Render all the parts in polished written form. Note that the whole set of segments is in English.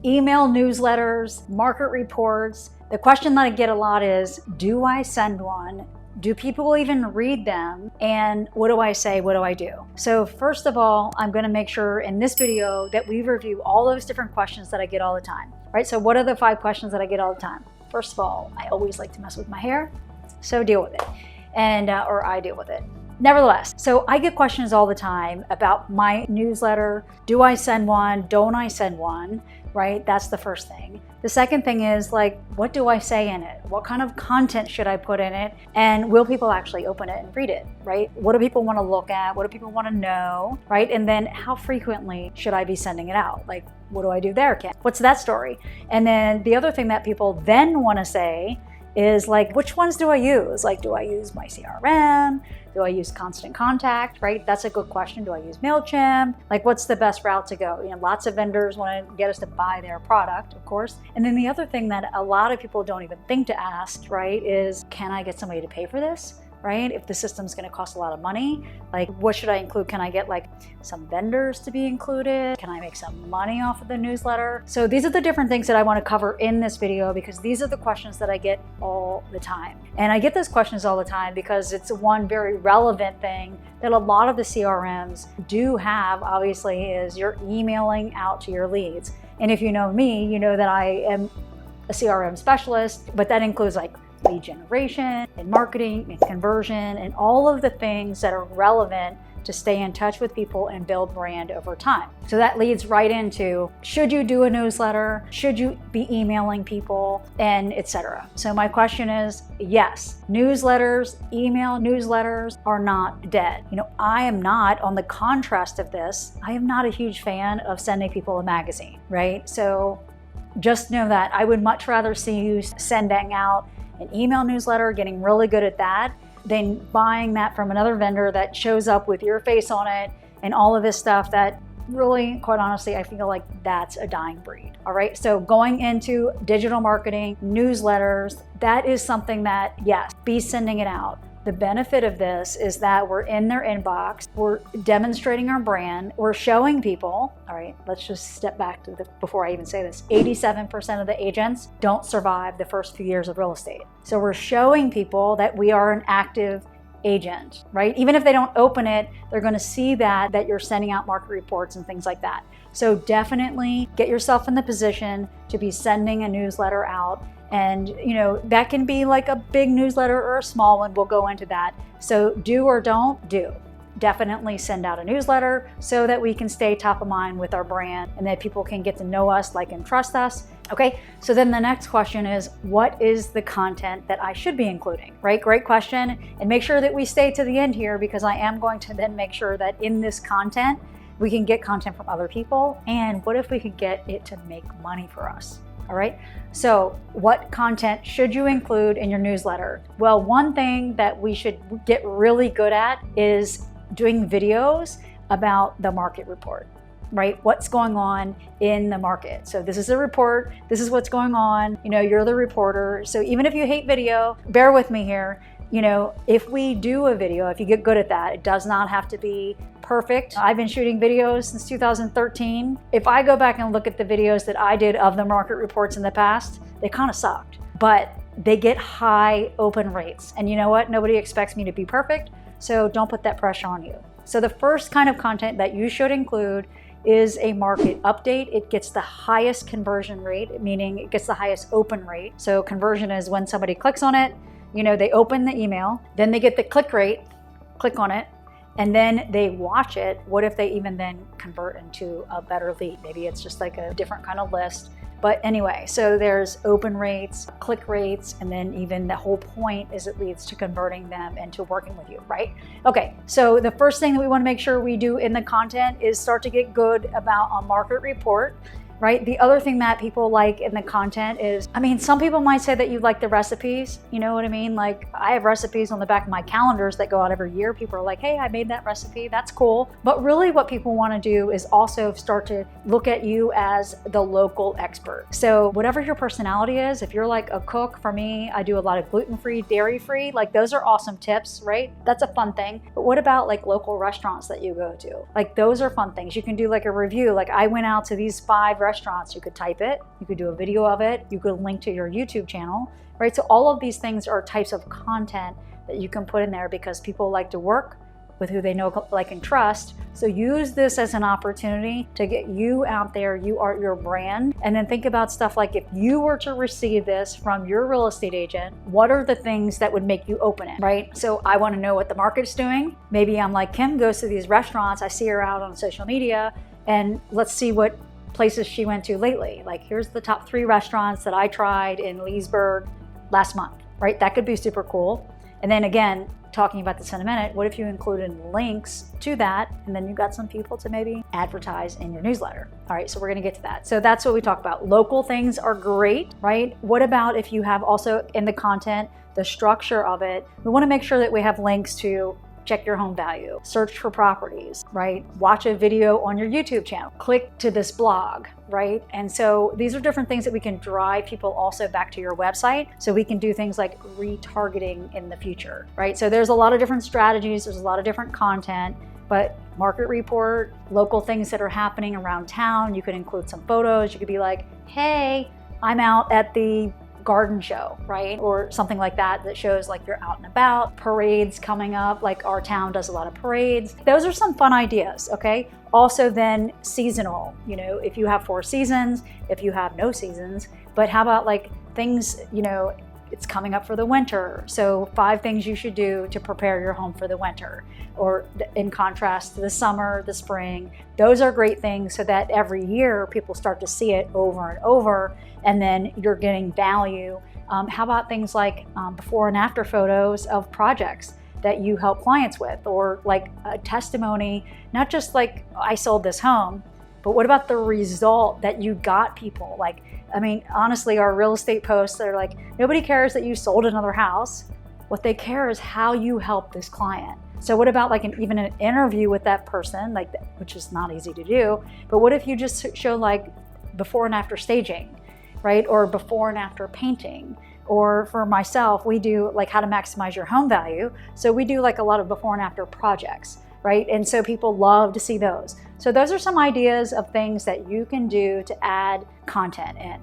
email newsletters, market reports. The question that I get a lot is, do I send one? Do people even read them? And what do I say? What do I do? So first of all, I'm going to make sure in this video that we review all those different questions that I get all the time, right? So what are the 5 questions that I get all the time? First of all, I always like to mess with my hair, so deal with it. Or I deal with it. Nevertheless, so I get questions all the time about my newsletter. Do I send one? Don't I send one? Right? That's the first thing. The second thing is like, what do I say in it? What kind of content should I put in it? And will people actually open it and read it, right? What do people want to look at? What do people want to know, right? And then how frequently should I be sending it out? Like, what do I do there, Kim? What's that story? And then the other thing that people then want to say is like, which ones do I use? Like, do I use my CRM? Do I use Constant Contact, right? That's a good question. Do I use MailChimp? Like, what's the best route to go? You know, lots of vendors want to get us to buy their product, of course. And then the other thing that a lot of people don't even think to ask, right, is can I get somebody to pay for this? Right? If the system's going to cost a lot of money, like what should I include? Can I get like some vendors to be included? Can I make some money off of the newsletter? So these are the different things that I want to cover in this video because these are the questions that I get all the time. And I get those questions all the time because it's one very relevant thing that a lot of the CRMs do have, obviously, is you're emailing out to your leads. And if you know me, you know that I am a CRM specialist, but that includes like lead generation and marketing and conversion and all of the things that are relevant to stay in touch with people and build brand over time. So that leads right into, should you do a newsletter? Should you be emailing people, and etc. So my question is, yes, newsletters, email newsletters are not dead. You know, I am not, on the contrast of this, I am not a huge fan of sending people a magazine, right? So just know that I would much rather see you sending out an email newsletter, getting really good at that, than buying that from another vendor that shows up with your face on it and all of this stuff that really, quite honestly, I feel like that's a dying breed. All right, so going into digital marketing, newsletters, that is something that, yes, be sending it out. The benefit of this is that we're in their inbox, we're demonstrating our brand, we're showing people, all right, let's just step back to before I even say this, 87% of the agents don't survive the first few years of real estate. So we're showing people that we are an active agent, right? Even if they don't open it, they're gonna see that you're sending out market reports and things like that. So definitely get yourself in the position to be sending a newsletter out. And you know, that can be like a big newsletter or a small one. We'll go into that. So do or don't do. Definitely send out a newsletter so that we can stay top of mind with our brand and that people can get to know us, like, and trust us. Okay, so then the next question is, what is the content that I should be including, right? Great question. And make sure that we stay to the end here because I am going to then make sure that in this content, we can get content from other people. And what if we could get it to make money for us? All right, so what content should you include in your newsletter? Well, one thing that we should get really good at is doing videos about the market report, right? What's going on in the market. So this is a report, this is what's going on, you know, you're the reporter. So even if you hate video, bear with me here. You know, if we do a video, if you get good at that, it does not have to be perfect. I've been shooting videos since 2013. If I go back and look at the videos that I did of the market reports in the past, they kind of sucked, but they get high open rates. And you know what? Nobody expects me to be perfect, so don't put that pressure on you. So the first kind of content that you should include is a market update. It gets the highest conversion rate, meaning it gets the highest open rate. So conversion is when somebody clicks on it, you know, they open the email, then they get the click rate, click on it, and then they watch it. What if they even then convert into a better lead? Maybe it's just like a different kind of list. But anyway, so there's open rates, click rates, and then even the whole point is it leads to converting them into working with you, right? Okay, so the first thing that we want to make sure we do in the content is start to get good about a market report. Right? The other thing that people like in the content is, I mean, some people might say that you like the recipes, you know what I mean? Like, I have recipes on the back of my calendars that go out every year. People are like, hey, I made that recipe, that's cool. But really what people want to do is also start to look at you as the local expert. So whatever your personality is, if you're like a cook, for me, I do a lot of gluten-free, dairy-free, like those are awesome tips, right? That's a fun thing. But what about like local restaurants that you go to? Like those are fun things. You can do like a review. Like I went out to these 5 restaurants restaurants, you could type it, you could do a video of it, you could link to your YouTube channel, right? So all of these things are types of content that you can put in there because people like to work with who they know, like, and trust. So use this as an opportunity to get you out there. You are your brand. And then think about stuff like, if you were to receive this from your real estate agent, what are the things that would make you open it, right? So I want to know what the market's doing. Maybe I'm like, Kim goes to these restaurants. I see her out on social media, and let's see what places she went to lately. Like, here's the top 3 restaurants that I tried in Leesburg last month, right? That could be super cool. And then again, talking about this in a minute, what if you included links to that, and then you got some people to maybe advertise in your newsletter? All right, so we're gonna get to that. So that's what we talk about. Local things are great, right? What about if you have also in the content, the structure of it, we wanna make sure that we have links to check your home value, search for properties, right? Watch a video on your YouTube channel, click to this blog, right? And so these are different things that we can drive people also back to your website, so we can do things like retargeting in the future, right? So there's a lot of different strategies, there's a lot of different content, but market report, local things that are happening around town, you could include some photos. You could be like, hey, I'm out at the garden show, right? Or something like that shows like you're out and about. Parades coming up, like our town does a lot of parades. Those are some fun ideas, okay? Also then seasonal, you know, if you have 4 seasons, if you have no seasons, but how about like things, you know, it's coming up for the winter. So 5 things you should do to prepare your home for the winter, or in contrast to the summer, the spring. Those are great things so that every year people start to see it over and over, and then you're getting value. How about things like before and after photos of projects that you help clients with, or like a testimony, not just like I sold this home, but what about the result that you got people? Like, I mean, honestly, our real estate posts, they're like, nobody cares that you sold another house. What they care is how you help this client. So what about like even an interview with that person, like, which is not easy to do, but what if you just show like before and after staging, right? Or before and after painting. Or for myself, we do like how to maximize your home value. So we do like a lot of before and after projects, right? And so people love to see those. So those are some ideas of things that you can do to add content in.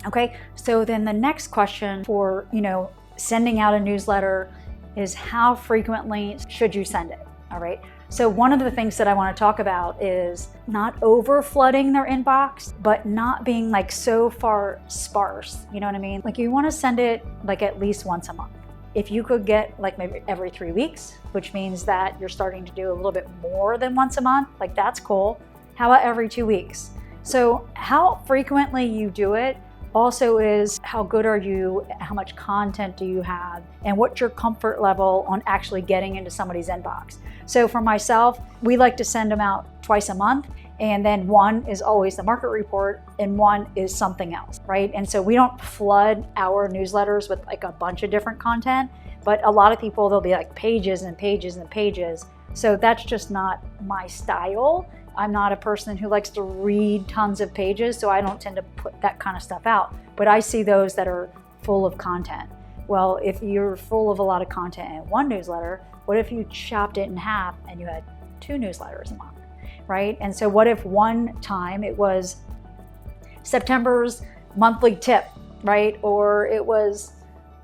Okay, so then the next question for, you know, sending out a newsletter is how frequently should you send it? All right. So one of the things that I want to talk about is not over flooding their inbox, but not being like so far sparse. You know what I mean? Like you want to send it like at least once a month. If you could get like maybe every 3 weeks, which means that you're starting to do a little bit more than once a month, like that's cool. How about every 2 weeks? So how frequently you do it also is how good are you, how much content do you have, and what's your comfort level on actually getting into somebody's inbox. So for myself, we like to send them out twice a month, and then one is always the market report and one is something else, right? And so we don't flood our newsletters with like a bunch of different content, but a lot of people, they'll be like pages and pages and pages. So that's just not my style. I'm not a person who likes to read tons of pages, so I don't tend to put that kind of stuff out. But I see those that are full of content. Well, if you're full of a lot of content in one newsletter, what if you chopped it in half and you had 2 newsletters a month, right? And so what if one time it was September's monthly tip, right? Or it was,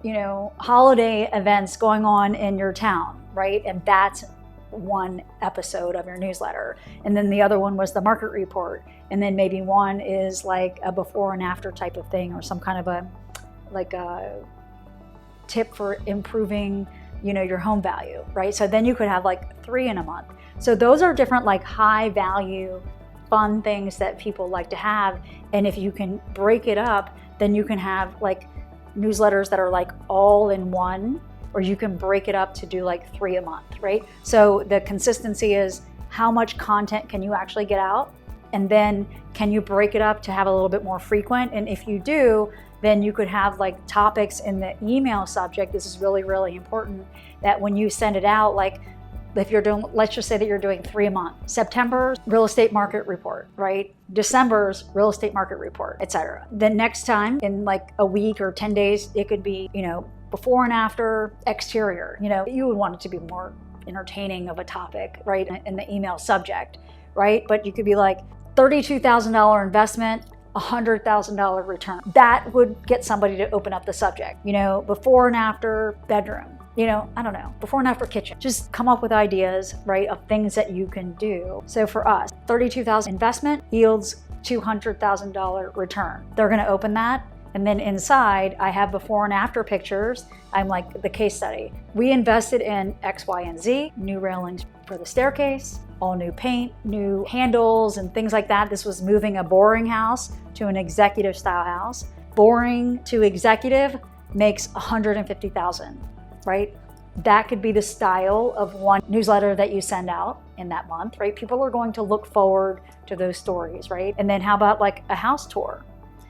you know, holiday events going on in your town, right? And that's one episode of your newsletter. And then the other one was the market report. And then maybe one is like a before and after type of thing, or some kind of a tip for improving, you know, your home value, right? So then you could have like 3 in a month. So those are different like high value, fun things that people like to have. And if you can break it up, then you can have like newsletters that are like all in one, or you can break it up to do like 3 a month, right? So the consistency is how much content can you actually get out? And then can you break it up to have a little bit more frequent? And if you do, then you could have like topics in the email subject. This is really, really important, that when you send it out, like if you're doing, let's just say that you're doing 3 a month, September's real estate market report, right? December's real estate market report, etc. The next time in like a week or 10 days, it could be, you know, before and after exterior. You know, you would want it to be more entertaining of a topic, right? In the email subject, right? But you could be like $32,000 investment $100,000 return. That would get somebody to open up the subject. Before and after bedroom. I don't know, before and after kitchen. Just come up with ideas, right, of things that you can do. So for us, $32,000 investment yields $200,000 return. They're going to open that. And then inside, I have before and after pictures. I'm like the case study. We invested in X, Y, and Z, new railings for the staircase, all new paint, new handles and things like that. This was moving a boring house to an executive style house. Boring to executive makes $150,000, right? That could be the style of one newsletter that you send out in that month, right? People are going to look forward to those stories, right? And then how about like a house tour?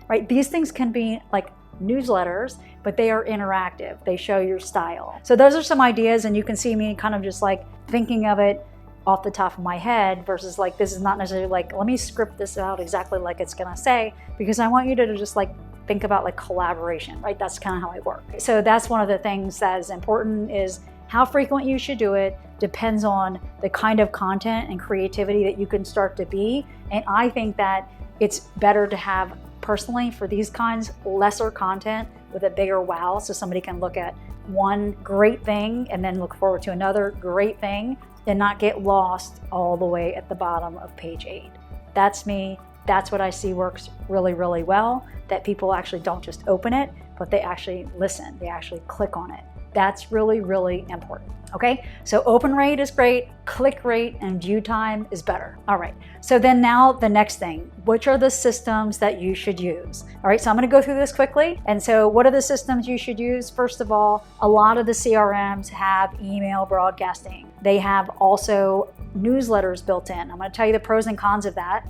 Right? These things can be like newsletters, but they are interactive. They show your style. So those are some ideas, and you can see me kind of just like thinking of it off the top of my head versus like, this is not necessarily like, let me script this out exactly like it's gonna say, because I want you to just like think about like collaboration, right? That's kind of how I work. So that's one of the things that is important, is how frequent you should do it depends on the kind of content and creativity that you can start to be. And I think that it's better to have, personally, for these kinds, lesser content with a bigger wow, so somebody can look at one great thing and then look forward to another great thing and not get lost all the way at the bottom of page 8. That's me. That's what I see works really, really well, that people actually don't just open it, but they actually listen. They actually click on it. That's really, really important. Okay, so open rate is great, click rate and view time is better. All right, so then now the next thing, which are the systems that you should use? All right, so I'm gonna go through this quickly. And so what are the systems you should use? First of all, a lot of the CRMs have email broadcasting. They have also newsletters built in. I'm gonna tell you the pros and cons of that.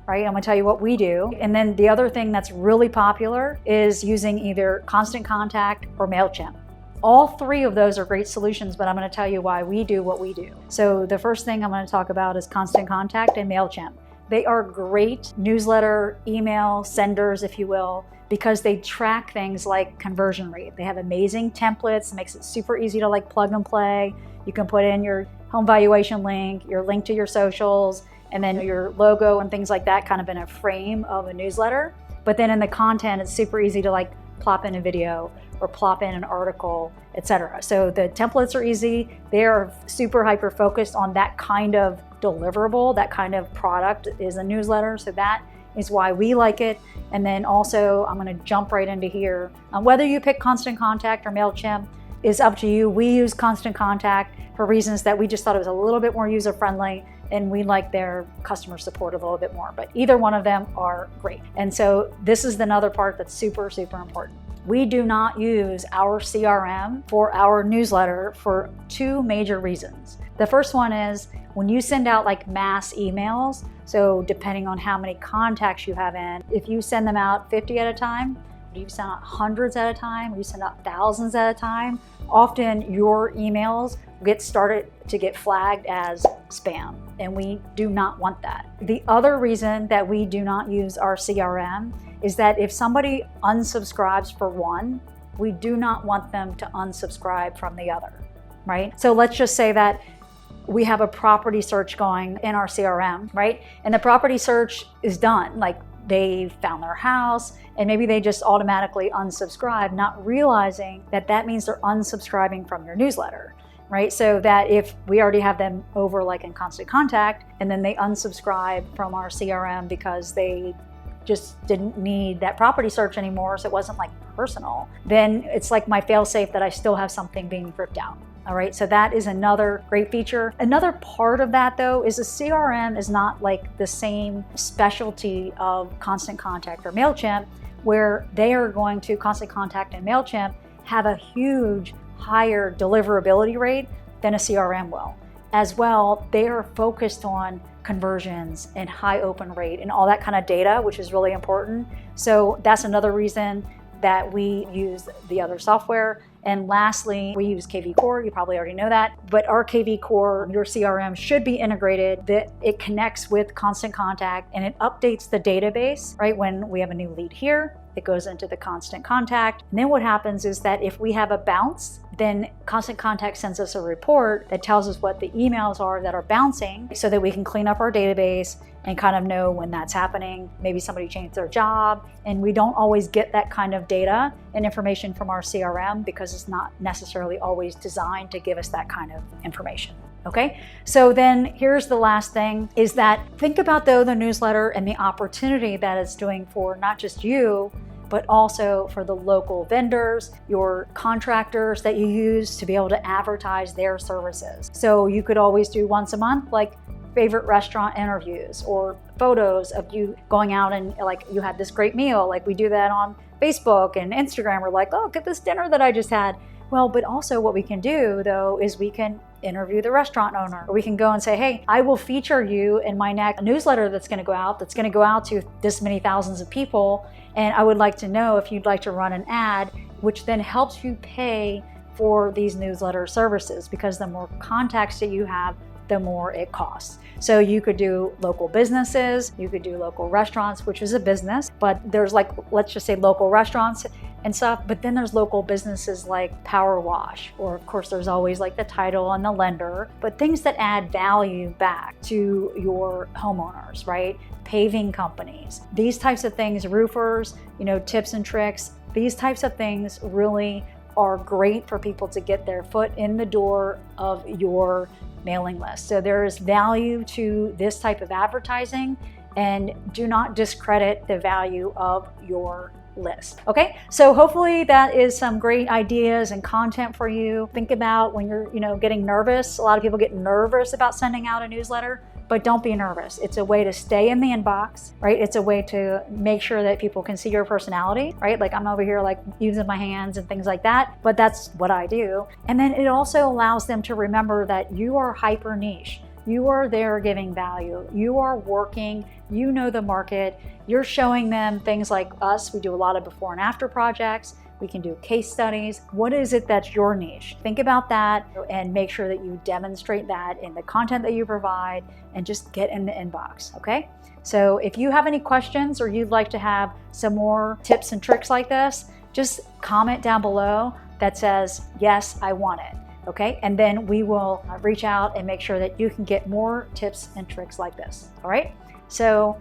Right? I'm gonna tell you what we do. And then the other thing that's really popular is using either Constant Contact or MailChimp. All three of those are great solutions, but I'm going to tell you why we do what we do. So the first thing I'm going to talk about is Constant Contact and MailChimp. They are great newsletter, email senders, if you will, because they track things like conversion rate. They have amazing templates, makes it super easy to like plug and play. You can put in your home valuation link, your link to your socials, and then your logo and things like that kind of in a frame of a newsletter. But then in the content, it's super easy to like plop in a video or plop in an article, etc. So the templates are easy. They are super hyper focused on that kind of deliverable, that kind of product is a newsletter. So that is why we like it. And then also, I'm gonna jump right into here. Whether you pick Constant Contact or MailChimp is up to you. We use Constant Contact for reasons that we just thought it was a little bit more user friendly, and we like their customer support a little bit more, but either one of them are great. And so this is another part that's super, super important. We do not use our CRM for our newsletter for two major reasons. The first one is when you send out like mass emails, so depending on how many contacts you have in, if you send them out 50 at a time, or you send out hundreds at a time, or you send out thousands at a time, often your emails get started to get flagged as spam, and we do not want that. The other reason that we do not use our CRM is that if somebody unsubscribes for one, we do not want them to unsubscribe from the other, right? So let's just say that we have a property search going in our CRM, right? And the property search is done, like they found their house, and maybe they just automatically unsubscribe, not realizing that that means they're unsubscribing from your newsletter, right? So that if we already have them over like in Constant Contact, and then they unsubscribe from our CRM because they just didn't need that property search anymore, so it wasn't like personal, then it's like my fail-safe that I still have something being dripped out. All right, so that is another great feature. Another part of that though is the CRM is not like the same specialty of Constant Contact or MailChimp, where they are going to, Constant Contact and MailChimp have a huge higher deliverability rate than a CRM will. As well, they are focused on conversions and high open rate and all that kind of data, which is really important. So that's another reason that we use the other software. And lastly, we use kvCORE. You probably already know that, but our kvCORE, your CRM should be integrated, that it connects with Constant Contact and it updates the database, right? When we have a new lead here, it goes into the Constant Contact. And then what happens is that if we have a bounce, then Constant Contact sends us a report that tells us what the emails are that are bouncing so that we can clean up our database and kind of know when that's happening. Maybe somebody changed their job, and we don't always get that kind of data and information from our CRM because it's not necessarily always designed to give us that kind of information. Okay, so then here's the last thing is that think about though the newsletter and the opportunity that it's doing for not just you, but also for the local vendors, your contractors that you use to be able to advertise their services. So you could always do once a month, like favorite restaurant interviews or photos of you going out and like you had this great meal. Like we do that on Facebook and Instagram. We're like, oh, look at this dinner that I just had. Well, but also what we can do though is we can interview the restaurant owner. Or we can go and say, hey, I will feature you in my next newsletter that's going to go out to this many thousands of people. And I would like to know if you'd like to run an ad, which then helps you pay for these newsletter services, because the more contacts that you have, the more it costs. So you could do local businesses, you could do local restaurants, which is a business, but there's like, let's just say local restaurants and stuff, but then there's local businesses like Power Wash, or of course there's always like the title and the lender, but things that add value back to your homeowners, right? Paving companies, these types of things, roofers, tips and tricks, these types of things really are great for people to get their foot in the door of your mailing list. So there is value to this type of advertising, and do not discredit the value of your list. Okay, so hopefully that is some great ideas and content for you. Think about when you're, getting nervous. A lot of people get nervous about sending out a newsletter, but don't be nervous. It's a way to stay in the inbox, right? It's a way to make sure that people can see your personality, right? Like I'm over here like using my hands and things like that, but that's what I do. And then it also allows them to remember that you are hyper niche. You are there giving value. You are working, you know the market. You're showing them things like us. We do a lot of before and after projects. We can do case studies. What is it that's your niche? Think about that and make sure that you demonstrate that in the content that you provide, and just get in the inbox, okay? So if you have any questions or you'd like to have some more tips and tricks like this, just comment down below that says, yes, I want it. Okay, and then we will reach out and make sure that you can get more tips and tricks like this. All right, so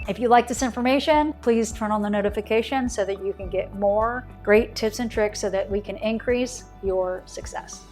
if you like this information, please turn on the notification so that you can get more great tips and tricks so that we can increase your success.